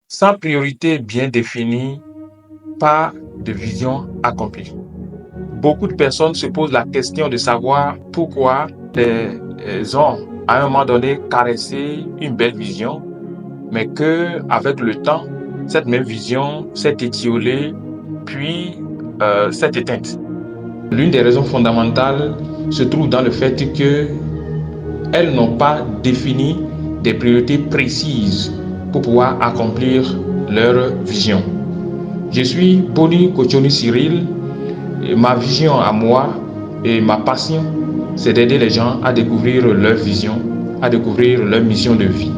Sans priorité bien définie, pas de vision accomplie. Beaucoup de personnes se posent la question de savoir pourquoi elles ont, à un moment donné, caressé une belle vision, mais qu'avec le temps, cette même vision s'est étiolée, puis s'est éteinte. L'une des raisons fondamentales se trouve dans le fait qu'elles n'ont pas défini des priorités précises pour pouvoir accomplir leur vision. Je suis Boni Kochoni Cyril, et ma vision à moi et ma passion, c'est d'aider les gens à découvrir leur vision, à découvrir leur mission de vie,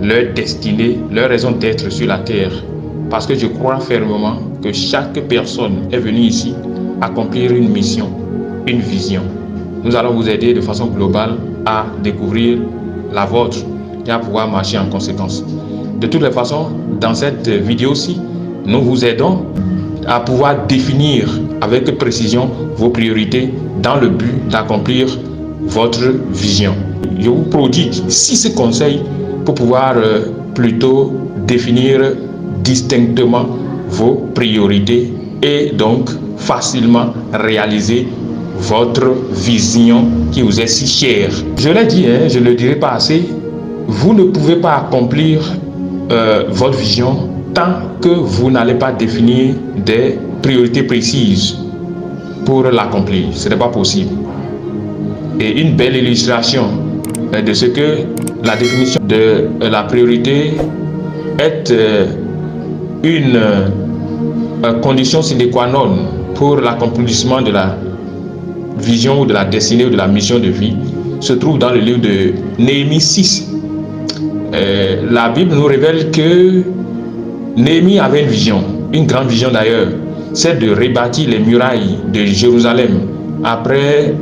leur destinée, leur raison d'être sur la terre. Parce que je crois fermement que chaque personne est venue ici accomplir une mission, une vision. Nous allons vous aider de façon globale à découvrir la vôtre et à pouvoir marcher en conséquence. De toutes les façons, dans cette vidéo-ci, nous vous aidons à pouvoir définir avec précision vos priorités dans le but d'accomplir votre vision. Je vous prodigue 6 conseils pour pouvoir plutôt définir distinctement vos priorités et donc facilement réaliser votre vision qui vous est si chère. Je l'ai dit, je ne le dirai pas assez, vous ne pouvez pas accomplir votre vision tant que vous n'allez pas définir des priorités précises pour l'accomplir. Ce n'est pas possible. Et une belle illustration de ce que la définition de la priorité est une condition sine qua non pour l'accomplissement de la vision ou de la destinée ou de la mission de vie se trouve dans le livre de Néhémie 6. La Bible nous révèle que Néhémie avait une vision, une grande vision d'ailleurs, c'est de rebâtir les murailles de Jérusalem après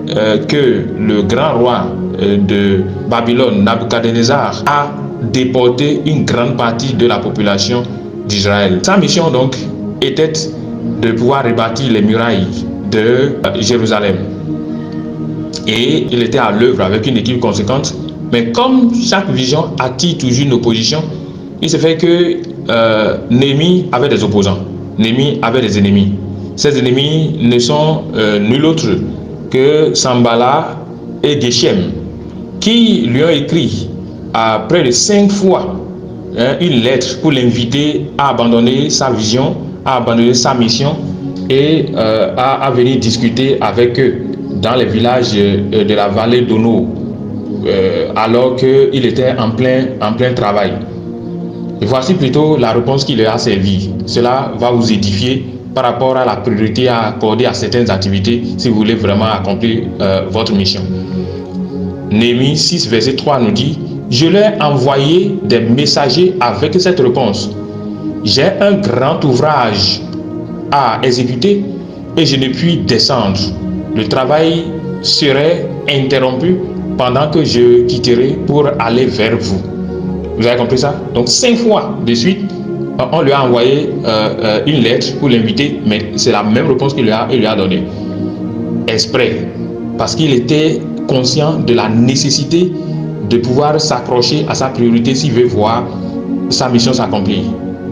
que le grand roi de Babylone, Nabuchodonosor, a déporté une grande partie de la population d'Israël. Sa mission donc était de pouvoir rebâtir les murailles de Jérusalem. Et il était à l'œuvre avec une équipe conséquente. Mais comme chaque vision attire toujours une opposition, il se fait que Néhémie avait des opposants. Néhémie avait des ennemis. Ces ennemis ne sont nul autre que Sambala et Geshem, qui lui ont écrit à près de 5 fois une lettre pour l'inviter à abandonner sa vision, à abandonner sa mission et à venir discuter avec eux dans les villages de la vallée d'Ono, alors qu'il était en plein travail. Et voici plutôt la réponse qui leur a servi. Cela va vous édifier par rapport à la priorité à accorder à certaines activités si vous voulez vraiment accomplir votre mission. Néhémie 6, verset 3 nous dit: je leur ai envoyé des messagers avec cette réponse. J'ai un grand ouvrage à exécuter et je ne puis descendre. Le travail serait interrompu pendant que je quitterai pour aller vers vous. Vous avez compris ça? Donc 5 fois de suite, on lui a envoyé une lettre pour l'inviter, mais c'est la même réponse qu'il lui a donnée. Exprès, parce qu'il était conscient de la nécessité de pouvoir s'accrocher à sa priorité s'il veut voir sa mission s'accomplir.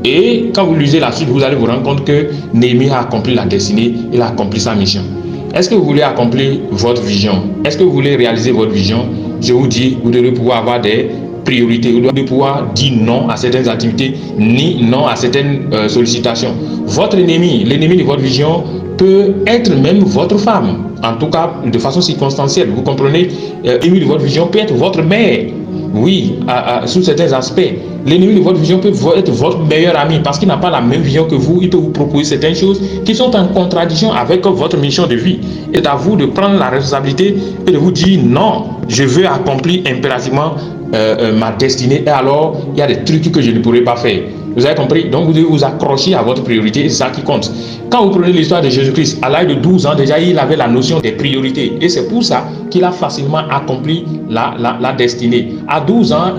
Et quand vous lisez la suite, vous allez vous rendre compte que Néhémie a accompli la destinée, il a accompli sa mission. Est-ce que vous voulez accomplir votre vision? Est-ce que vous voulez réaliser votre vision? Je vous dis, vous devez pouvoir avoir des priorités. Vous devez pouvoir dire non à certaines activités, ni non à certaines sollicitations. Votre ennemi, l'ennemi de votre vision, peut être même votre femme. En tout cas, de façon circonstancielle. Vous comprenez, l'ennemi de votre vision peut être votre mère. Oui, sous certains aspects. L'ennemi de votre vision peut être votre meilleur ami parce qu'il n'a pas la même vision que vous. Il peut vous proposer certaines choses qui sont en contradiction avec votre mission de vie. Et à vous de prendre la responsabilité et de vous dire non, je veux accomplir impérativement ma destinée. Et alors, il y a des trucs que je ne pourrai pas faire. Vous avez compris? Donc, vous devez vous accrocher à votre priorité, c'est ça qui compte. Quand vous prenez l'histoire de Jésus-Christ, à l'âge de 12 ans, déjà, il avait la notion des priorités. Et c'est pour ça qu'il a facilement accompli la destinée. À 12 ans,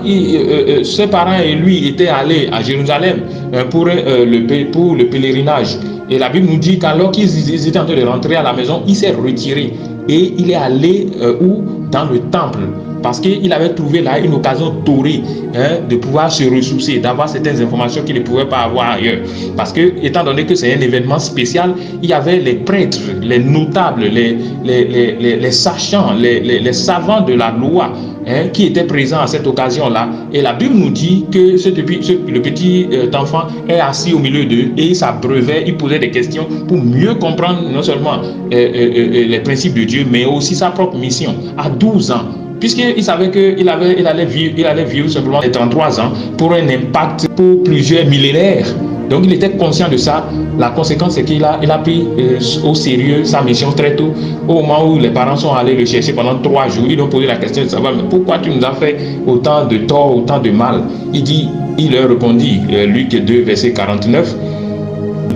ses parents et lui étaient allés à Jérusalem pour le pèlerinage. Et la Bible nous dit qu'alors qu'ils étaient en train de rentrer à la maison, il s'est retiré. Et il est allé dans le temple parce qu'il avait trouvé là une occasion dorée de pouvoir se ressourcer, d'avoir certaines informations qu'il ne pouvait pas avoir ailleurs. Parce que, étant donné que c'est un événement spécial, il y avait les prêtres, les notables, les sachants, les savants de la loi qui étaient présents à cette occasion-là. Et la Bible nous dit que le petit enfant est assis au milieu d'eux et il s'abreuvait, il posait des questions pour mieux comprendre non seulement les principes de Dieu, mais aussi sa propre mission à 12 ans. Puisqu'il savait qu'il allait vivre simplement les 33 ans pour un impact pour plusieurs millénaires. Donc il était conscient de ça. La conséquence, c'est qu'il a pris au sérieux sa mission très tôt. Au moment où les parents sont allés le chercher pendant 3 jours, ils ont posé la question de savoir mais pourquoi tu nous as fait autant de tort, autant de mal. Il leur répondit, Luc 2, verset 49,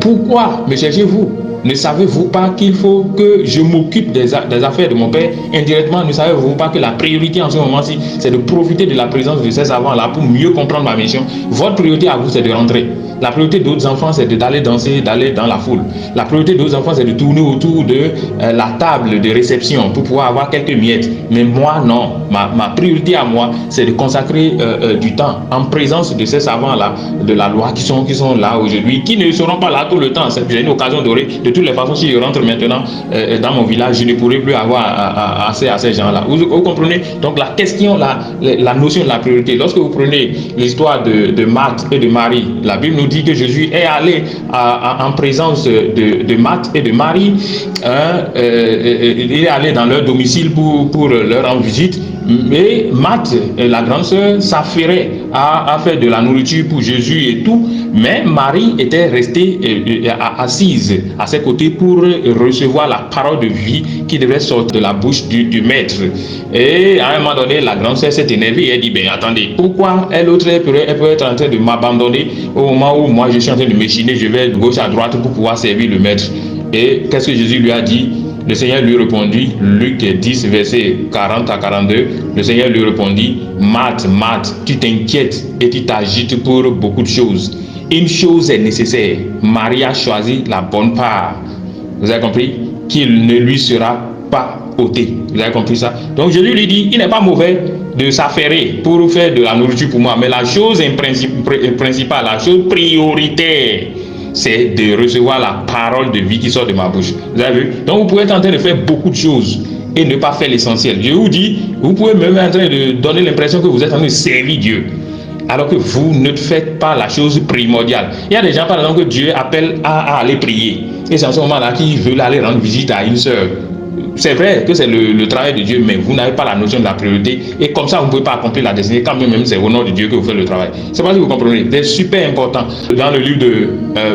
pourquoi me cherchez-vous? Ne savez-vous pas qu'il faut que je m'occupe des affaires de mon père? Indirectement, ne savez-vous pas que la priorité en ce moment-ci, c'est de profiter de la présence de ces savants-là pour mieux comprendre ma mission? Votre priorité à vous, c'est de rentrer. La priorité d'autres enfants, c'est d'aller danser, d'aller dans la foule. La priorité d'autres enfants, c'est de tourner autour de la table de réception pour pouvoir avoir quelques miettes. Mais moi, non. Ma priorité à moi, c'est de consacrer du temps en présence de ces savants-là, de la loi qui sont là aujourd'hui, qui ne seront pas là tout le temps. J'ai une occasion dorée. De toutes les façons, si je rentre maintenant dans mon village, je ne pourrai plus avoir accès à ces gens-là. Vous comprenez? Donc la question, la notion de la priorité. Lorsque vous prenez l'histoire de Marthe et de Marie, la Bible nous dit que Jésus est allé en présence de Marthe et de Marie. Il est allé dans leur domicile pour leur rendre visite. Mais Marthe, la grande sœur, s'affairait à faire de la nourriture pour Jésus et tout. Mais Marie était restée assise à ses côtés pour recevoir la parole de vie qui devait sortir de la bouche du maître. Et à un moment donné, la grande sœur s'est énervée et elle dit, attendez, pourquoi elle peut être en train de m'abandonner au moment où moi je suis en train de m'échiner, je vais de gauche à droite pour pouvoir servir le maître. Et qu'est-ce que Jésus lui a dit? Le Seigneur lui répondit, Luc 10, verset 40 à 42, le Seigneur lui répondit, Marthe, tu t'inquiètes et tu t'agites pour beaucoup de choses. Une chose est nécessaire, Marie a choisi la bonne part. Vous avez compris? Qu'il ne lui sera pas ôté. Vous avez compris ça? Donc Jésus lui dit, il n'est pas mauvais de s'affairer pour faire de la nourriture pour moi, mais la chose principale, la chose prioritaire, c'est de recevoir la parole de vie qui sort de ma bouche. Vous avez vu? Donc vous pouvez être en train de faire beaucoup de choses et ne pas faire l'essentiel. Je vous dis, vous pouvez même être en train de donner l'impression que vous êtes en train de servir Dieu, alors que vous ne faites pas la chose primordiale. Il y a des gens, par exemple, que Dieu appelle à aller prier. Et c'est en ce moment-là qu'ils veulent aller rendre visite à une sœur. C'est vrai que c'est le travail de Dieu, mais vous n'avez pas la notion de la priorité. Et comme ça, vous ne pouvez pas accomplir la destinée, quand même c'est au nom de Dieu que vous faites le travail. C'est pas si vous comprenez. C'est super important. Dans le livre de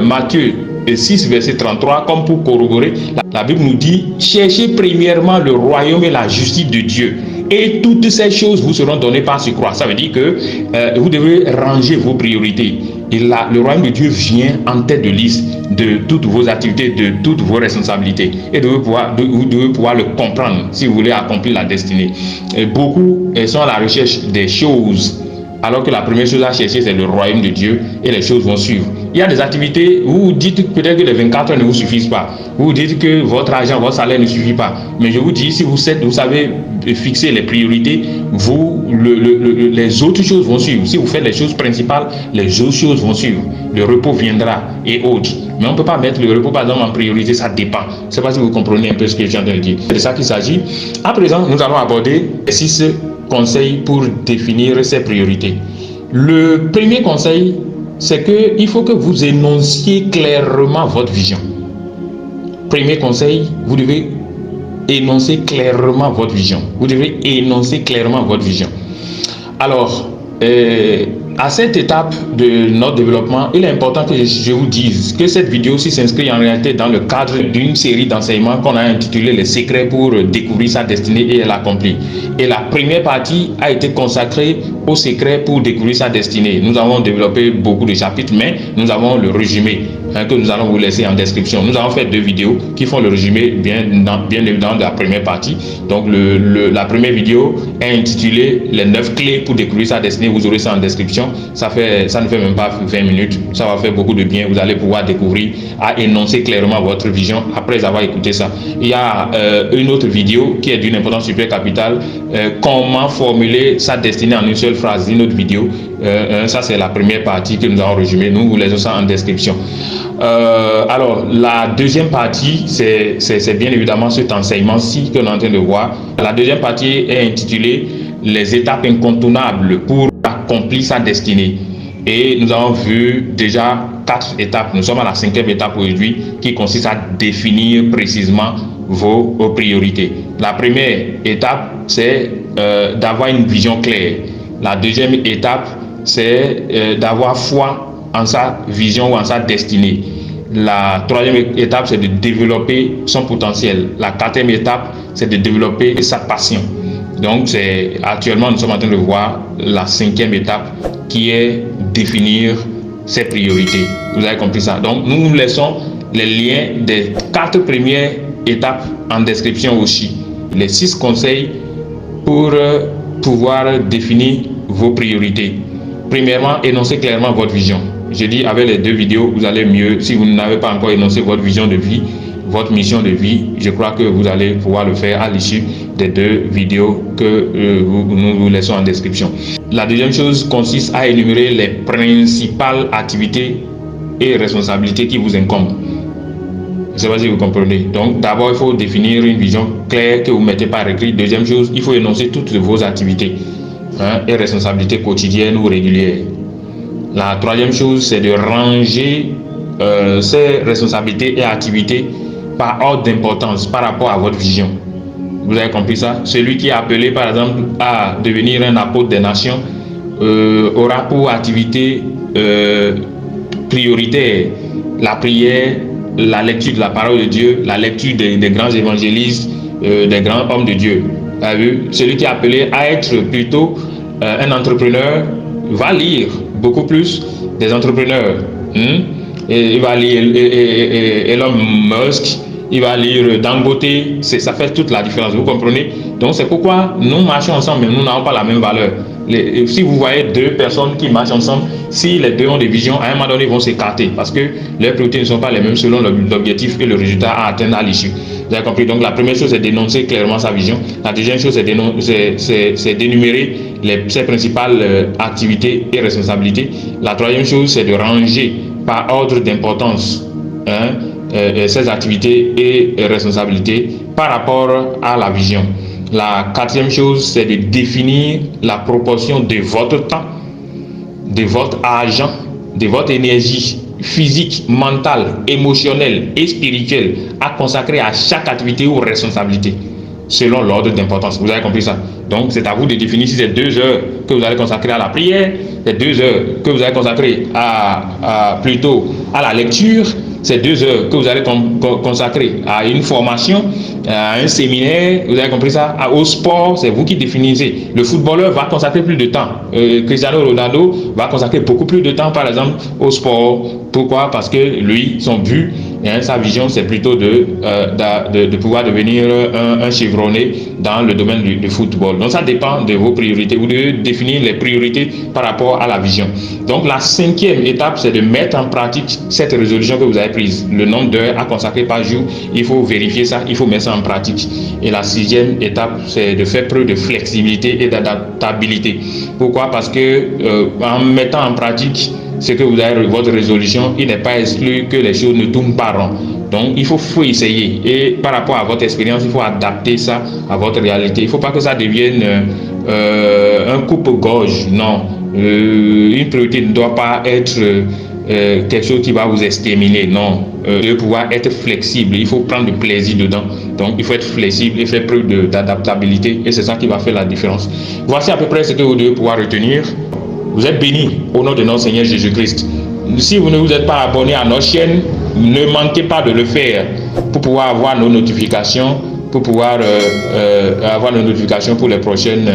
Matthieu 6, verset 33, comme pour corroborer, la Bible nous dit, cherchez premièrement le royaume et la justice de Dieu. Et toutes ces choses vous seront données par surcroît. Ça veut dire que vous devez ranger vos priorités. Et là, le royaume de Dieu vient en tête de liste de toutes vos activités, de toutes vos responsabilités. Et vous devez pouvoir le comprendre si vous voulez accomplir la destinée. Et beaucoup sont à la recherche des choses, alors que la première chose à chercher, c'est le royaume de Dieu et les choses vont suivre. Il y a des activités où vous dites peut-être que les 24 heures ne vous suffisent pas. Vous dites que votre argent, votre salaire ne suffit pas. Mais je vous dis, si vous savez fixer les priorités, les autres choses vont suivre. Si vous faites les choses principales, les autres choses vont suivre. Le repos viendra et autres. Mais on ne peut pas mettre le repos, par exemple, en priorité, ça dépend. Je ne sais pas si vous comprenez un peu ce que je viens de dire. C'est de ça qu'il s'agit. À présent, nous allons aborder 6 conseils pour définir ses priorités. Le premier conseil, c'est qu'il faut que vous énonciez clairement votre vision. Premier conseil, vous devez énoncer clairement votre vision. Vous devez énoncer clairement votre vision. Alors, à cette étape de notre développement, il est important que je vous dise que cette vidéo aussi s'inscrit en réalité dans le cadre d'une série d'enseignements qu'on a intitulé Les secrets pour découvrir sa destinée et l'accomplir. Et la première partie a été consacrée aux secrets pour découvrir sa destinée. Nous avons développé beaucoup de chapitres, mais nous avons le résumé que nous allons vous laisser en description. Nous avons fait 2 vidéos qui font le résumé bien évidemment de la première partie. Donc la première vidéo est intitulée les 9 clés pour découvrir sa destinée. Vous aurez ça en description. Ça ne fait même pas 20 minutes. Ça va faire beaucoup de bien. Vous allez pouvoir découvrir, à énoncer clairement votre vision après avoir écouté ça. Il y a une autre vidéo qui est d'une importance super capitale. Comment formuler sa destinée en une seule phrase. Une autre vidéo. Ça c'est la première partie que nous avons résumée. Nous vous laissons ça en description. Alors la deuxième partie, c'est bien évidemment cet enseignement-ci que nous sommes en train de voir. La deuxième partie est intitulée les étapes incontournables pour accomplir sa destinée. Et nous avons vu déjà 4 étapes. Nous sommes à la 5e étape aujourd'hui qui consiste à définir précisément vos priorités. La première étape, c'est d'avoir une vision claire. La deuxième étape, c'est d'avoir foi en sa vision ou en sa destinée. La troisième étape, c'est de développer son potentiel. La 4e étape, c'est de développer sa passion. Donc, actuellement, nous sommes en train de voir la 5e étape qui est définir ses priorités. Vous avez compris ça? Donc, nous vous laissons les liens des 4 premières étapes en description aussi. Les 6 conseils pour pouvoir définir vos priorités. Premièrement, énoncez clairement votre vision. Je dis, avec les 2 vidéos, vous allez mieux. Si vous n'avez pas encore énoncé votre vision de vie, votre mission de vie, je crois que vous allez pouvoir le faire à l'issue des 2 vidéos que nous vous laissons en description. La deuxième chose consiste à énumérer les principales activités et responsabilités qui vous incombent. Je ne sais pas si vous comprenez. Donc, d'abord, il faut définir une vision claire que vous mettez par écrit. Deuxième chose, il faut énoncer toutes vos activités et responsabilités quotidiennes ou régulières. La troisième chose, c'est de ranger ces responsabilités et activités par ordre d'importance par rapport à votre vision. Vous avez compris ça? Celui qui est appelé, par exemple, à devenir un apôtre des nations aura pour activité prioritaire la prière, la lecture de la parole de Dieu, la lecture des grands évangélistes, des grands hommes de Dieu. Vous avez vu? Celui qui est appelé à être plutôt un entrepreneur va lire beaucoup plus des entrepreneurs. Et il va lire Elon Musk, il va lire Dangote, ça fait toute la différence, vous comprenez? Donc c'est pourquoi nous marchons ensemble, mais nous n'avons pas la même valeur. Si vous voyez 2 personnes qui marchent ensemble, si les 2 ont des visions, à un moment donné, ils vont s'écarter parce que leurs priorités ne sont pas les mêmes selon l'objectif et le résultat à atteindre à l'issue. Vous avez compris? Donc la première chose, c'est d'énoncer clairement sa vision. La deuxième chose, c'est d'énumérer ses principales activités et responsabilités. La troisième chose, c'est de ranger par ordre d'importance ces activités et responsabilités par rapport à la vision. La 4e chose, c'est de définir la proportion de votre temps, de votre argent, de votre énergie physique, mentale, émotionnelle et spirituelle à consacrer à chaque activité ou responsabilité selon l'ordre d'importance. Vous avez compris ça? Donc, c'est à vous de définir si c'est 2 heures que vous allez consacrer à la prière, c'est 2 heures que vous allez consacrer plutôt à la lecture, c'est 2 heures que vous allez consacrer à une formation, à un séminaire, vous avez compris ça? Au sport, c'est vous qui définissez. Le footballeur va consacrer plus de temps. Cristiano Ronaldo va consacrer beaucoup plus de temps, par exemple, au sport. Pourquoi? Parce que lui, son but, sa vision, c'est plutôt de pouvoir devenir un chevronné dans le domaine du football. Donc, ça dépend de vos priorités. Vous devez définir les priorités par rapport à la vision. Donc, la 5e étape, c'est de mettre en pratique cette résolution que vous avez prise. Le nombre d'heures à consacrer par jour, il faut vérifier ça, il faut mettre ça en pratique. Et la 6e étape, c'est de faire preuve de flexibilité et d'adaptabilité. Pourquoi? Parce que en mettant en pratique ce que vous avez votre résolution, il n'est pas exclu que les choses ne tournent pas rond. Donc, il faut essayer. Et par rapport à votre expérience, il faut adapter ça à votre réalité. Il ne faut pas que ça devienne un coupe-gorge. Non. Une priorité ne doit pas être quelque chose qui va vous exterminer. Non. Vous devez pouvoir être flexible. Il faut prendre du plaisir dedans. Donc, il faut être flexible et faire preuve d'adaptabilité. Et c'est ça qui va faire la différence. Voici à peu près ce que vous devez pouvoir retenir. Vous êtes bénis au nom de notre Seigneur Jésus-Christ. Si vous ne vous êtes pas abonné à notre chaîne, ne manquez pas de le faire pour pouvoir avoir nos notifications, pour pouvoir avoir nos notifications pour les prochaines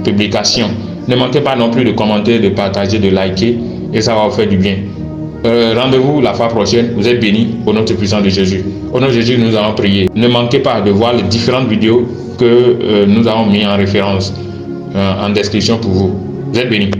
publications. Ne manquez pas non plus de commenter, de partager, de liker, et ça va vous faire du bien. Rendez-vous la fois prochaine. Vous êtes bénis au nom puissant de Jésus. Au nom de Jésus, nous allons prier. Ne manquez pas de voir les différentes vidéos que nous avons mis en référence en description pour vous. Vous êtes bénis.